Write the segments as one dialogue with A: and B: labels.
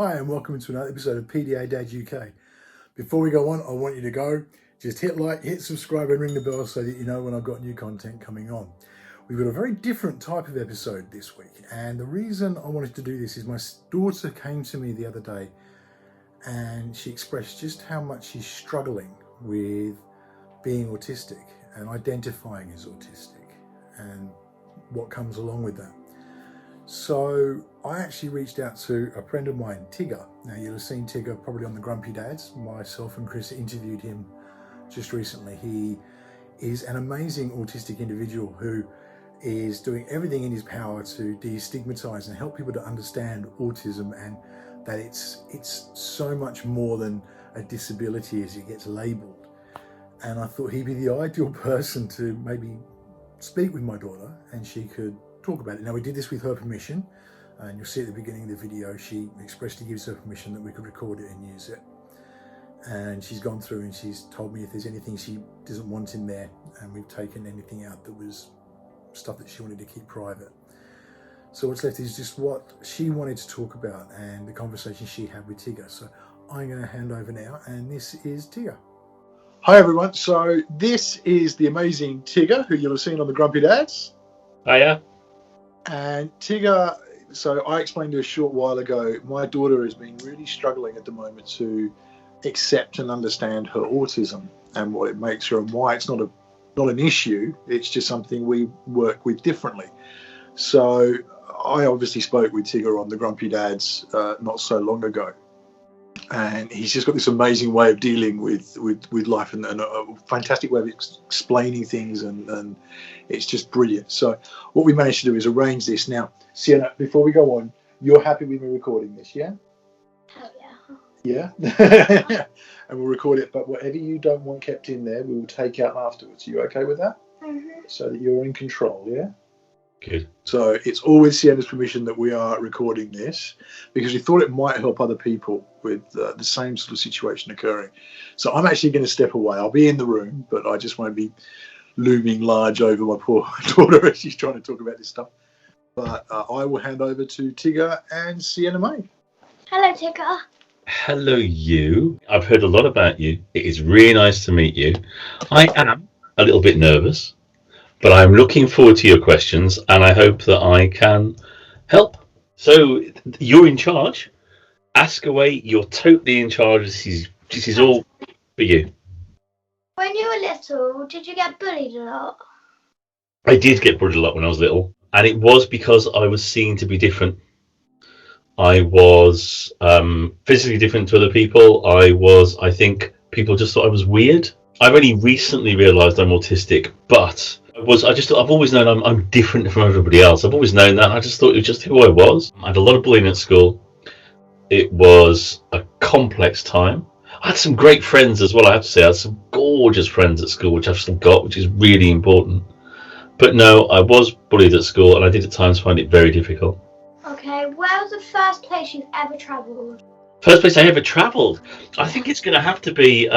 A: Hi and welcome to another episode of PDA Dad UK. Before we go on, I want you to go, just hit like, hit subscribe and ring the bell so that you know when I've got new content coming on. We've got a very different type of episode this week, and the reason I wanted to do this is my daughter came to me the other day and she expressed just how much she's struggling with being autistic and identifying as autistic and what comes along with that. So I actually reached out to a friend of mine, Tigger. Now you'll have seen Tigger probably on the Grumpy Dads. Myself and Chris interviewed him just recently. He is an amazing autistic individual who is doing everything in his power to destigmatize and help people to understand autism, and that it's so much more than a disability as it gets labeled. And I thought he'd be the ideal person to maybe speak with my daughter and she could talk about it. Now we did this with her permission, and you'll see at the beginning of the video she expressly gives her permission that we could record it and use it. And she's gone through and she's told me if there's anything she doesn't want in there, and we've taken anything out that was stuff that she wanted to keep private. So what's left is just what she wanted to talk about and the conversation she had with Tigger. So I'm going to hand over now, and this is Tigger. Hi everyone, so this is the amazing Tigger who you'll have seen on the Grumpy Dads.
B: Hiya.
A: And Tigger, so I explained to you a short while ago, my daughter has been really struggling at the moment to accept and understand her autism and what it makes her and why it's not an issue. It's just something we work with differently. So I obviously spoke with Tigger on the Grumpy Dads not so long ago. And he's just got this amazing way of dealing with life and a fantastic way of explaining things, and it's just brilliant. So what we managed to do is arrange this. Now, Sienna, before we go on, you're happy with me recording this, yeah?
C: Hell yeah.
A: Yeah? And we'll record it, but whatever you don't want kept in there, we will take out afterwards. Are you okay with that?
C: Mm-hmm.
A: So that you're in control, yeah?
B: Good.
A: So it's all with Sienna's permission that we are recording this, because we thought it might help other people with the same sort of situation occurring. So I'm actually going to step away. I'll be in the room, but I just won't be looming large over my poor daughter as she's trying to talk about this stuff. But I will hand over to Tigger and Sienna May.
C: Hello, Tigger.
B: Hello, you. I've heard a lot about you. It is really nice to meet you. I am a little bit nervous, but I'm looking forward to your questions, and I hope that I can help. So you're in charge. Ask away. You're totally in charge. This is all for you.
C: When you were little, did you get bullied a lot?
B: I did get bullied a lot when I was little, and it was because I was seen to be different. I was physically different to other people. I think people just thought I was weird. I've only recently realised I'm autistic, but I've always known I'm different from everybody else. I've always known that. I just thought it was just who I was. I had a lot of bullying at school. It was a complex time. I had some great friends as well, I have to say. I had some gorgeous friends at school, which I've still got, which is really important. But no, I was bullied at school, and I did at times find it very difficult.
C: Okay, where was the first place you've ever travelled?
B: First place I ever travelled? I think it's going to have to be...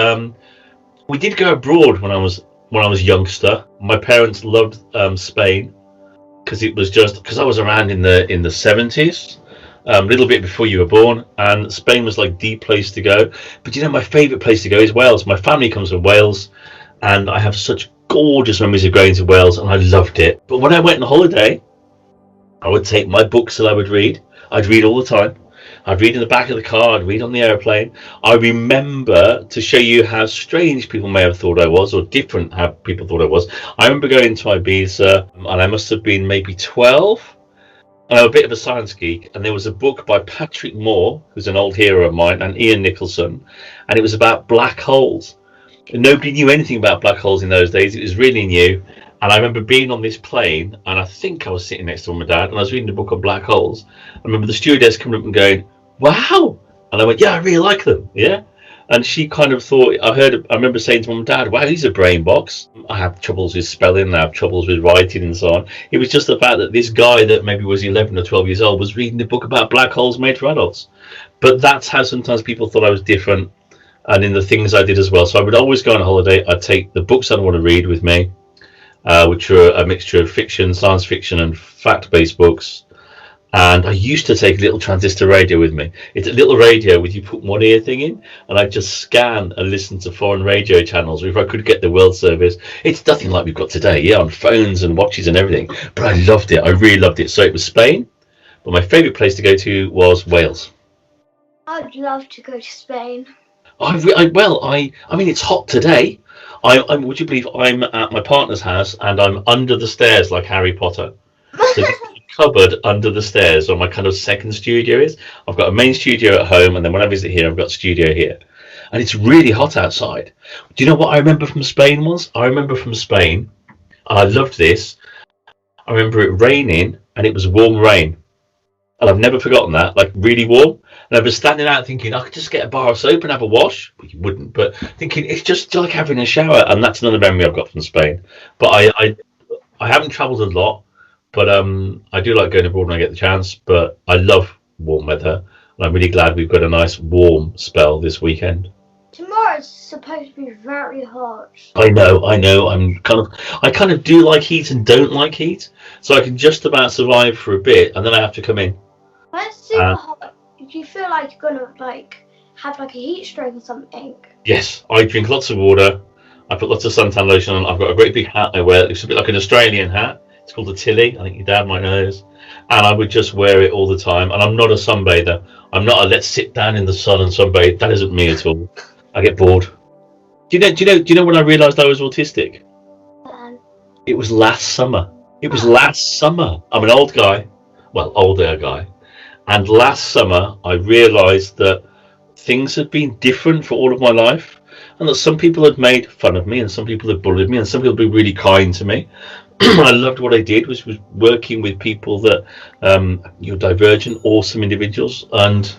B: we did go abroad when I was youngster. My parents loved Spain because I was around in the 70s, a little bit before you were born, and Spain was like the place to go. But my favourite place to go is Wales. My family comes from Wales, and I have such gorgeous memories of going to Wales, and I loved it. But when I went on holiday, I would take my books that I would read. I'd read all the time. I'd read in the back of the car, I'd read on the aeroplane. I remember, to show you how strange people may have thought I was, or different how people thought I was, I remember going to Ibiza, and I must have been maybe 12, and I'm a bit of a science geek, and there was a book by Patrick Moore, who's an old hero of mine, and Ian Nicholson, and it was about black holes. And nobody knew anything about black holes in those days. It was really new. And I remember being on this plane, and I think I was sitting next to my dad, and I was reading a book on black holes. I remember the stewardess coming up and going, "Wow!" And I went, "Yeah, I really like them." Yeah. And she kind of thought, I remember saying to Mum and Dad, "Wow, these are brain box." I have troubles with spelling, I have troubles with writing and so on. It was just the fact that this guy that maybe was 11 or 12 years old was reading a book about black holes made for adults. But that's how sometimes people thought I was different, and in the things I did as well. So I would always go on a holiday. I'd take the books I want to read with me, which are a mixture of fiction, science fiction, and fact-based books. And I used to take a little transistor radio with me. It's a little radio with you put one ear thing in, and I just scan and listen to foreign radio channels. If I could get the world service, it's nothing like we've got today, yeah, on phones and watches and everything. But I loved it. I really loved it. So it was Spain, but my favourite place to go to was Wales.
C: I'd love to go to Spain.
B: I mean, it's hot today. Would you believe I'm at my partner's house and I'm under the stairs like Harry Potter? So there's a cupboard under the stairs where my kind of second studio is. I've got a main studio at home, and then when I visit here, I've got a studio here. And it's really hot outside. Do you know what I remember from Spain was? I remember from Spain, and I loved this. I remember it raining, and it was warm rain. And I've never forgotten that, like really warm. And I was standing out thinking, I could just get a bar of soap and have a wash. Well, you wouldn't, but thinking it's just like having a shower. And that's another memory I've got from Spain. But I haven't travelled a lot. But I do like going abroad when I get the chance. But I love warm weather, and I'm really glad we've got a nice warm spell this weekend.
C: Tomorrow's supposed to be very hot.
B: I know. I kind of do like heat and don't like heat, so I can just about survive for a bit, and then I have to come in.
C: When it's super hot, do you feel like you're gonna have a heat stroke or something?
B: Yes, I drink lots of water. I put lots of suntan lotion on. I've got a great big hat I wear. It's a bit like an Australian hat. It's called a Tilly. I think your dad might know this. And I would just wear it all the time. And I'm not a sunbather. I'm not a let's sit down in the sun and sunbathe. That isn't me at all. I get bored. Do you know when I realised I was autistic? It was last summer. I'm an old guy. Well, older guy. And last summer I realised that things had been different for all of my life. And that some people had made fun of me, and some people had bullied me, and some people had been really kind to me. I loved what I did, was working with people that divergent, awesome individuals, and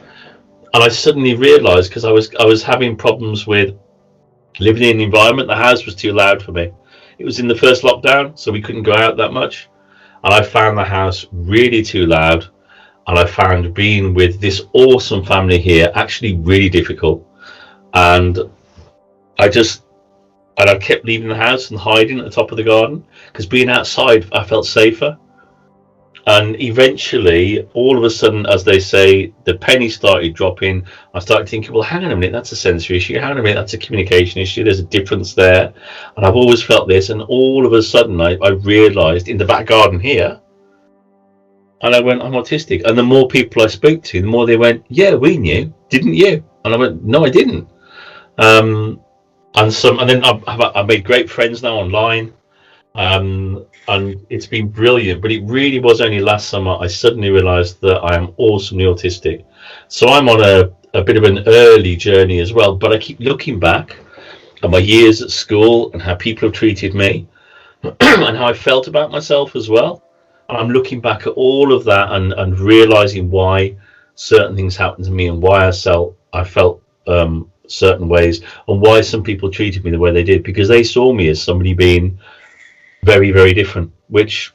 B: I suddenly realised, because I was having problems with living in an environment. The house was too loud for me. It was in the first lockdown, so we couldn't go out that much, and I found the house really too loud, and I found being with this awesome family here actually really difficult, and I kept leaving the house and hiding at the top of the garden, because being outside I felt safer. And eventually, all of a sudden, as they say, the penny started dropping. I started thinking, well, hang on a minute, that's a sensory issue. Hang on a minute, that's a communication issue. There's a difference there. And I've always felt this. And all of a sudden, I realised in the back garden here, and I went, I'm autistic. And the more people I spoke to, the more they went, yeah, we knew, didn't you? And I went, no, I didn't. And then I've made great friends now online, and it's been brilliant. But it really was only last summer I suddenly realised that I am awesomely autistic. So I'm on a bit of an early journey as well. But I keep looking back at my years at school and how people have treated me and how I felt about myself as well. And I'm looking back at all of that and realising why certain things happened to me, and why I felt certain ways, and why some people treated me the way they did, because they saw me as somebody being very, very different, which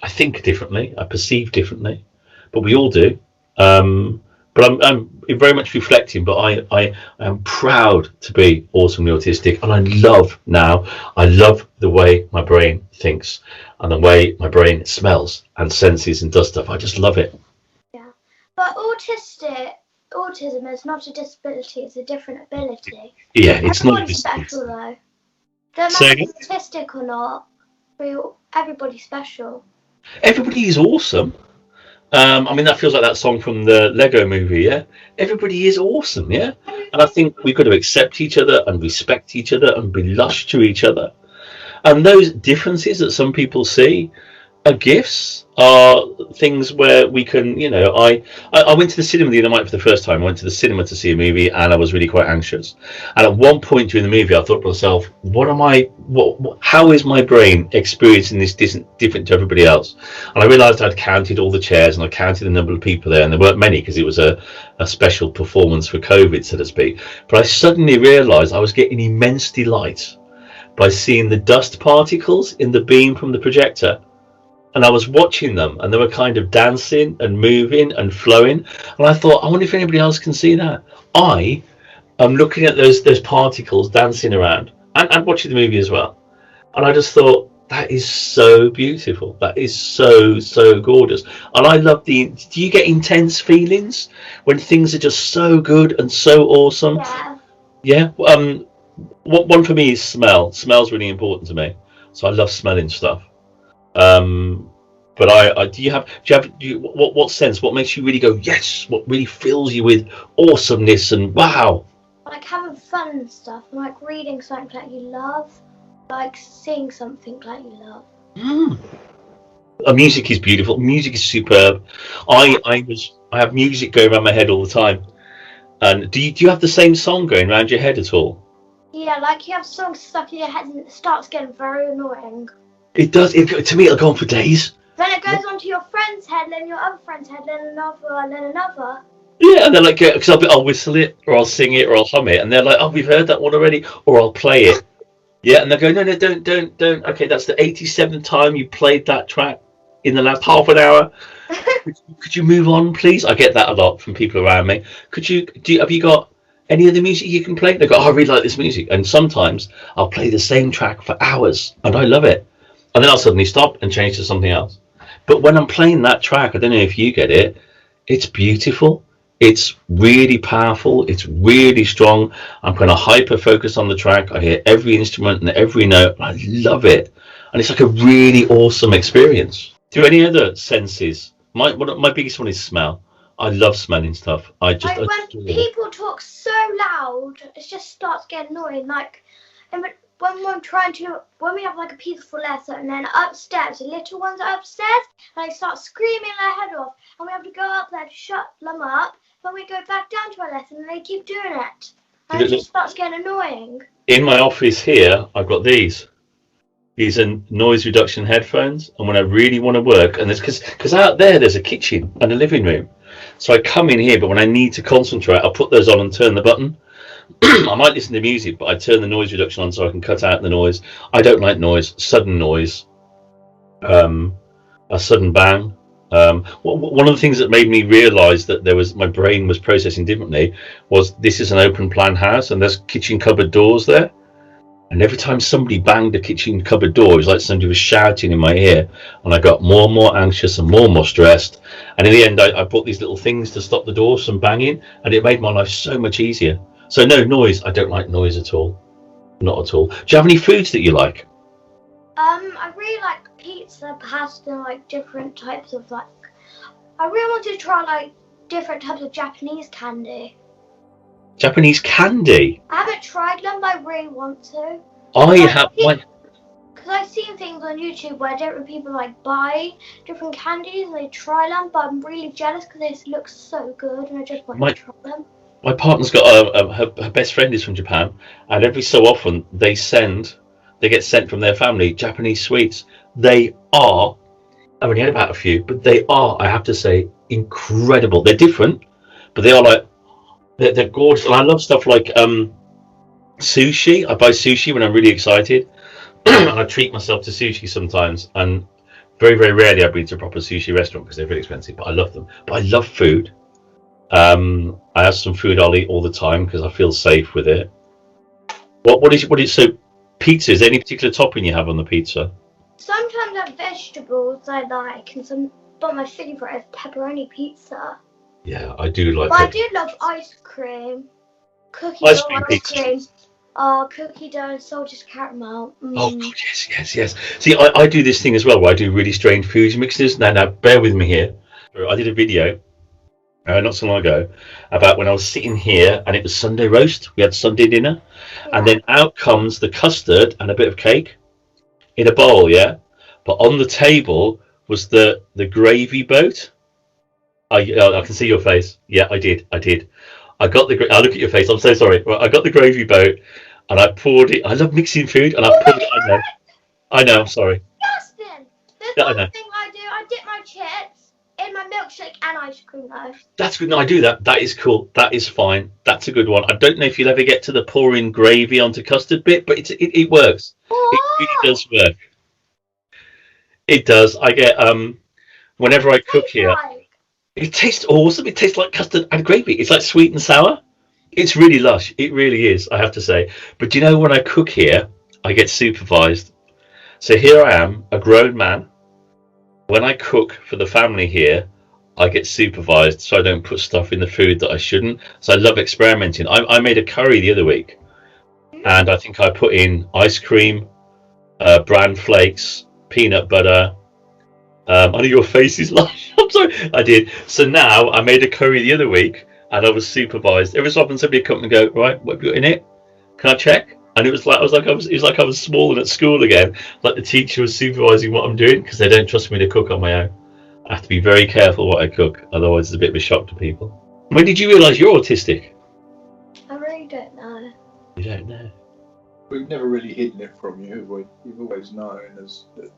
B: I think differently, I perceive differently, but we all do. But I'm very much reflecting, but I am proud to be awesomely autistic, and I love the way my brain thinks and the way my brain smells and senses and does stuff. I just love it.
C: Yeah, but autism is not a disability, it's a different ability.
B: Yeah, it's not a
C: disability. Everybody's special though. Don't matter if you're autistic or not, everybody's special.
B: Everybody is awesome. I mean, that feels like that song from the Lego movie, yeah? Everybody is awesome, yeah? And I think we've got to accept each other and respect each other and be lush to each other. And those differences that some people see are gifts, are things where we can, I went to the cinema the other night for the first time. I went to the cinema to see a movie, and I was really quite anxious. And at one point during the movie, I thought to myself, how is my brain experiencing this different to everybody else? And I realised I'd counted all the chairs, and I counted the number of people there, and there weren't many, because it was a special performance for COVID, so to speak. But I suddenly realised I was getting immense delight by seeing the dust particles in the beam from the projector. And I was watching them, and they were kind of dancing and moving and flowing. And I thought, I wonder if anybody else can see that. I am looking at those particles dancing around and watching the movie as well. And I just thought, That is so beautiful. That is so gorgeous. And I love do you get intense feelings when things are just so good and so awesome?
C: Yeah.
B: Yeah. What one for me is smell. Smell's really important to me. So I love smelling stuff. But what sense? What makes you really go yes? What really fills you with awesomeness and wow?
C: Like having fun and stuff, and like reading something that you love, like seeing something that you love.
B: Music is beautiful. Music is superb. I have music going around my head all the time. And do you have the same song going around your head at all?
C: Yeah, like you have songs stuck in your head and it starts getting very annoying.
B: It does. To me, it'll go on for days.
C: Then it goes onto your friend's head, then your other friend's head, then another, and then another.
B: Yeah, and they're like, because I'll whistle it, or I'll sing it, or I'll hum it, and they're like, oh, we've heard that one already, or I'll play it. Yeah, and they go, no, don't. Okay, that's the 87th time you played that track in the last half an hour. Could you move on, please? I get that a lot from people around me. Have you got any other music you can play? They go, oh, I really like this music. And sometimes I'll play the same track for hours, and I love it. And then I'll suddenly stop and change to something else. But when I'm playing that track, I don't know if you get it, it's beautiful. It's really powerful. It's really strong. I'm kind of hyper focused on the track. I hear every instrument and every note. I love it. And it's like a really awesome experience. Do any other senses? My biggest one is smell. I love smelling stuff.
C: When people talk so loud, it just starts getting annoying. Like, when we have like a peaceful lesson, and then upstairs, the little ones are upstairs, and they start screaming their head off, and we have to go up there to shut them up. Then we go back down to our lesson, and they keep doing it, and it just starts getting annoying. In
B: my office here, I've got these are noise reduction headphones, and when I really want to work, and it's because out there's a kitchen and a living room, so I come in here, but when I need to concentrate, I'll put those on and turn the button. I might listen to music, but I turn the noise reduction on so I can cut out the noise. I don't like sudden noise, a sudden bang. One of the things that made me realise that my brain was processing differently was this is an open plan house and there's kitchen cupboard doors there. And every time somebody banged a kitchen cupboard door, it was like somebody was shouting in my ear, and I got more and more anxious and more and more stressed. And in the end, I bought these little things to stop the doors from banging, and it made my life so much easier. So no noise. I don't like noise at all. Not at all. Do you have any foods that you like?
C: I really like pizza, pasta, like different types of like. I really want to try like different types of Japanese candy.
B: Japanese candy?
C: I haven't tried them, but I really want to. Because I've seen things on YouTube where different people like buy different candies and they try them, but I'm really jealous because they look so good and I just want to try them.
B: My partner's got her best friend is from Japan, and every so often they get sent from their family Japanese sweets. They are, I've only had about a few, but they are, I have to say, incredible. They're different, but they are like, they're gorgeous. And I love stuff like sushi. I buy sushi when I'm really excited, and I treat myself to sushi sometimes. And very, very rarely I've been to a proper sushi restaurant because they're really expensive, but I love them. But I love food. I have some food I'll eat all the time because I feel safe with it. What is so pizza? Is there any particular topping you have on the pizza?
C: Sometimes I have vegetables I like, but my favourite is pepperoni pizza.
B: Yeah, I do like.
C: But I do love ice cream, cookie dough and salted caramel.
B: Oh God, yes. See, I do this thing as well where I do really strange food mixes. Now, bear with me here. I did a video not so long ago about when I was sitting here and it was Sunday roast. We had Sunday dinner, and then out comes the custard and a bit of cake in a bowl. Yeah, but on the table was the gravy boat. I can see your face. Yeah, I did. I got I look at your face. I'm so sorry. I got the gravy boat and I poured it. I love mixing food and I poured it. I know. I'm sorry.
C: Justin, there's one thing I do. I dip my chips in my milkshake and ice cream though. That's
B: good. No, I do that. That is cool. That is fine. That's a good one. I don't know if you'll ever get to the pouring gravy onto custard bit, but it works. What? It really does work. It does. I get whenever I cook here. It tastes awesome. It tastes like custard and gravy. It's like sweet and sour. It's really lush. It really is, I have to say. But you know, when I cook here, I get supervised. So here I am, a grown man. When I cook for the family here, I get supervised so I don't put stuff in the food that I shouldn't. So I love experimenting. I made a curry the other week, and I think I put in ice cream, bran flakes, peanut butter. I know your face is like, I'm sorry, I did. So now I made a curry the other week, and I was supervised. Every so often somebody would come and go, right, what have you got in it? Can I check? And it was like I was small and at school again. Like the teacher was supervising what I'm doing because they don't trust me to cook on my own. I have to be very careful what I cook, otherwise it's a bit of a shock to people. When did you realise you're autistic?
C: I really don't know.
B: You don't know.
A: We've never really hidden it from you, have we? You've always known as that.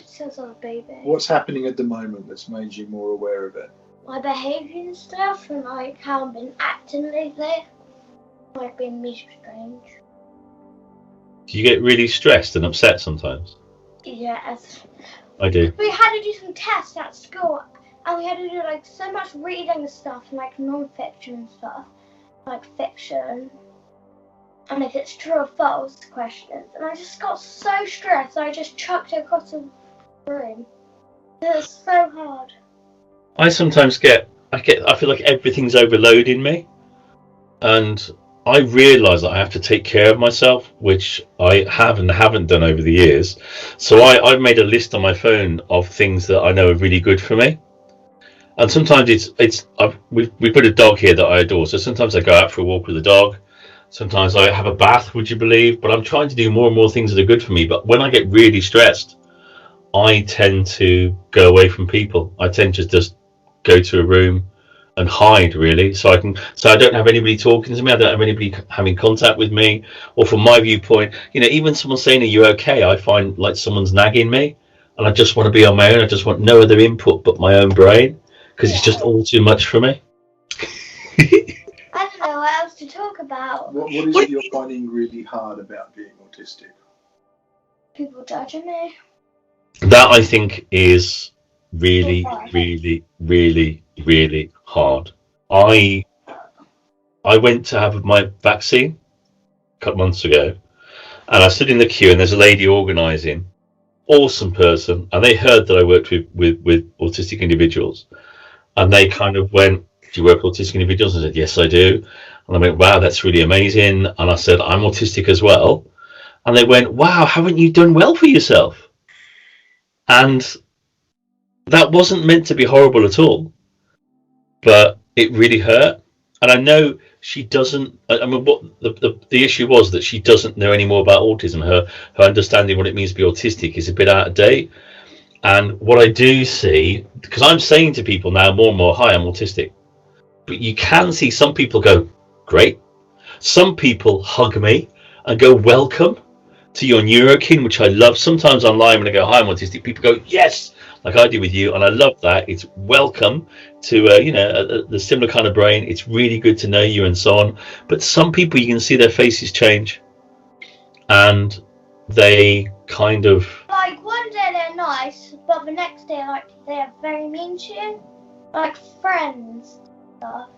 C: Since I was a baby.
A: What's happening at the moment that's made you more aware of it?
C: My behaviour and stuff, and like how I've been acting lately. Like being really strange.
B: Do you get really stressed and upset sometimes?
C: Yes.
B: I do.
C: We had to do some tests at school, and we had to do like so much reading and stuff, and like non-fiction and stuff, like fiction, and if it's true or false questions. And I just got so stressed, I just chucked it across the room. It was so hard.
B: I sometimes I feel like everything's overloading me, and I realise that I have to take care of myself, which I have and haven't done over the years. So I've made a list on my phone of things that I know are really good for me. And sometimes we put a dog here that I adore. So sometimes I go out for a walk with the dog. Sometimes I have a bath, would you believe? But I'm trying to do more and more things that are good for me. But when I get really stressed, I tend to go away from people. I tend to just go to a room and hide, really, so I don't have anybody talking to me. I don't have anybody having contact with me. Or from my viewpoint, even someone saying, "Are you okay?" I find like someone's nagging me, and I just want to be on my own. I just want no other input but my own brain, because it's just all too much for me.
C: I don't know what else to talk about.
A: What is it you're finding really hard about being autistic?
C: People judging me.
B: That I think is really, really, really, really hard. I went to have my vaccine a couple months ago, and I stood in the queue, and there's a lady organising, awesome person, and they heard that I worked with autistic individuals, and they kind of went, "Do you work with autistic individuals?" I said, "Yes, I do." And I went, "Wow, that's really amazing." And I said, "I'm autistic as well." And they went, "Wow, haven't you done well for yourself?" And that wasn't meant to be horrible at all, but it really hurt. And I know she doesn't. I mean, what the issue was that she doesn't know any more about autism. Her understanding what it means to be autistic is a bit out of date. And what I do see, because I'm saying to people now more and more, "Hi, I'm autistic," but you can see some people go, "Great." Some people hug me and go, "Welcome to your neurokin," which I love. Sometimes online when I go, "Hi, I'm autistic," people go, "Yes," like I do with you, and I love that. It's welcome to the similar kind of brain. It's really good to know you and so on. But some people, you can see their faces change, and they kind of
C: Like one day they're nice, but the next day like they're very mean to you, like friends stuff.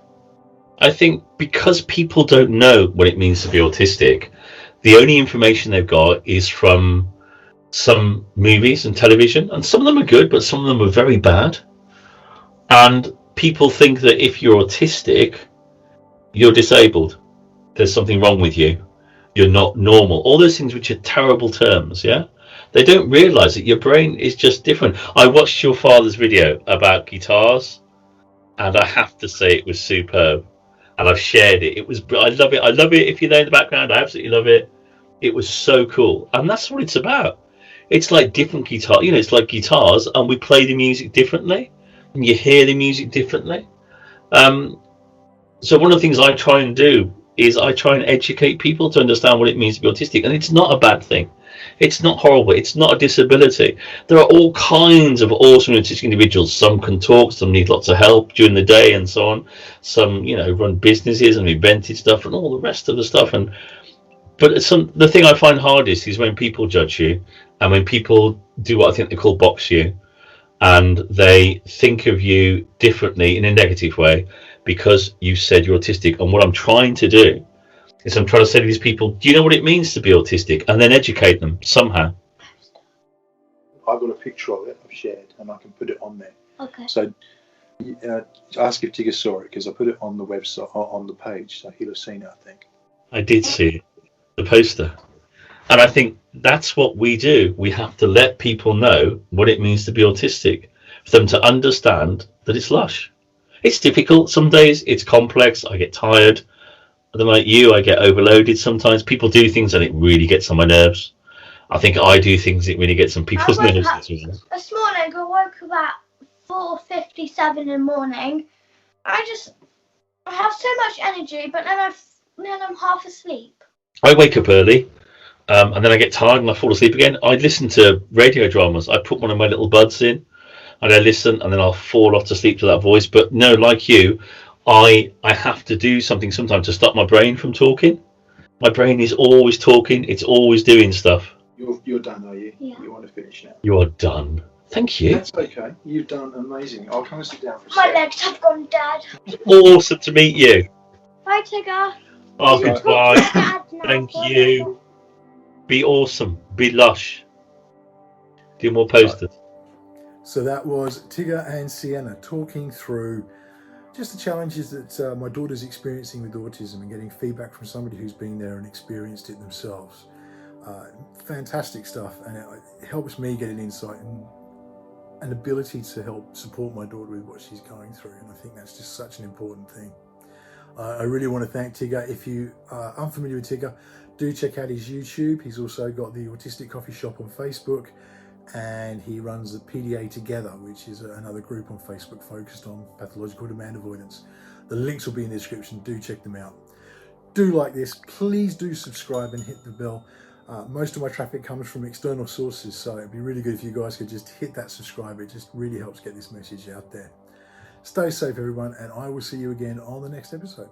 B: I think because people don't know what it means to be autistic, the only information they've got is from some movies and television, and some of them are good, but some of them are very bad. And people think that if you're autistic, you're disabled. There's something wrong with you. You're not normal. All those things which are terrible terms, yeah? They don't realise that your brain is just different. I watched your father's video about guitars, and I have to say it was superb. And I've shared it. I love it. I love it. If you're there in the background, I absolutely love it. It was so cool. And that's what it's about. It's like different guitar, it's like guitars, and we play the music differently, and you hear the music differently. So one of the things I try and do is I try and educate people to understand what it means to be autistic, and it's not a bad thing. It's not horrible. It's not a disability. There are all kinds of awesome autistic individuals. Some can talk, some need lots of help during the day and so on. Some, run businesses and invented stuff and all the rest of the stuff. But the thing I find hardest is when people judge you, and when people do what I think they call box you, and they think of you differently in a negative way because you said you're autistic. And what I'm trying to do is I'm trying to say to these people, do you know what it means to be autistic? And then educate them somehow.
A: picture of it I've shared, and I can put it on there.
C: Okay.
A: So ask if Tigger saw it, because I put it on the website, on the page, so he'll have seen it, I think.
B: I did see it, the poster. And I think that's what we do. We have to let people know what it means to be autistic, for them to understand that it's lush. It's difficult some days, it's complex, I get tired. I'm like you, I get overloaded sometimes. People do things and it really gets on my nerves. I think I do things that really gets on people's nerves as well.
C: This morning I woke up at 4:57 in the morning. I have so much energy, but then I'm half asleep.
B: I wake up early, and then I get tired and I fall asleep again. I listen to radio dramas. I put one of my little buds in and I listen, and then I'll fall off to sleep to that voice. But no, like you, I have to do something sometimes to stop my brain from talking. My brain is always talking. It's always doing stuff.
A: You're done, are you?
C: Yeah.
A: You want to finish now?
B: You are done. Thank you.
A: That's okay. You've done amazing. I'll come and sit down for a
C: My
A: second.
C: legs have gone dead.
B: Awesome to meet you.
C: Bye, Tigger.
B: Oh,
A: Bye.
B: goodbye.
C: Dad now.
B: Thank you. Be awesome. Be lush. Do more posters.
A: So that was Tigger and Sienna talking through just the challenges that my daughter's experiencing with autism, and getting feedback from somebody who's been there and experienced it themselves. Fantastic stuff, and it helps me get an insight and an ability to help support my daughter with what she's going through, and I think that's just such an important thing. I really want to thank Tigger. If you are unfamiliar with Tigger, do check out his YouTube. He's also got the Autistic Coffee Shop on Facebook, and he runs the PDA Together, which is another group on Facebook focused on pathological demand avoidance. The links will be in the description. Do check them out. Do like this. Please do subscribe and hit the bell. Most of my traffic comes from external sources, so it'd be really good if you guys could just hit that subscribe. It just really helps get this message out there. Stay safe, everyone, and I will see you again on the next episode.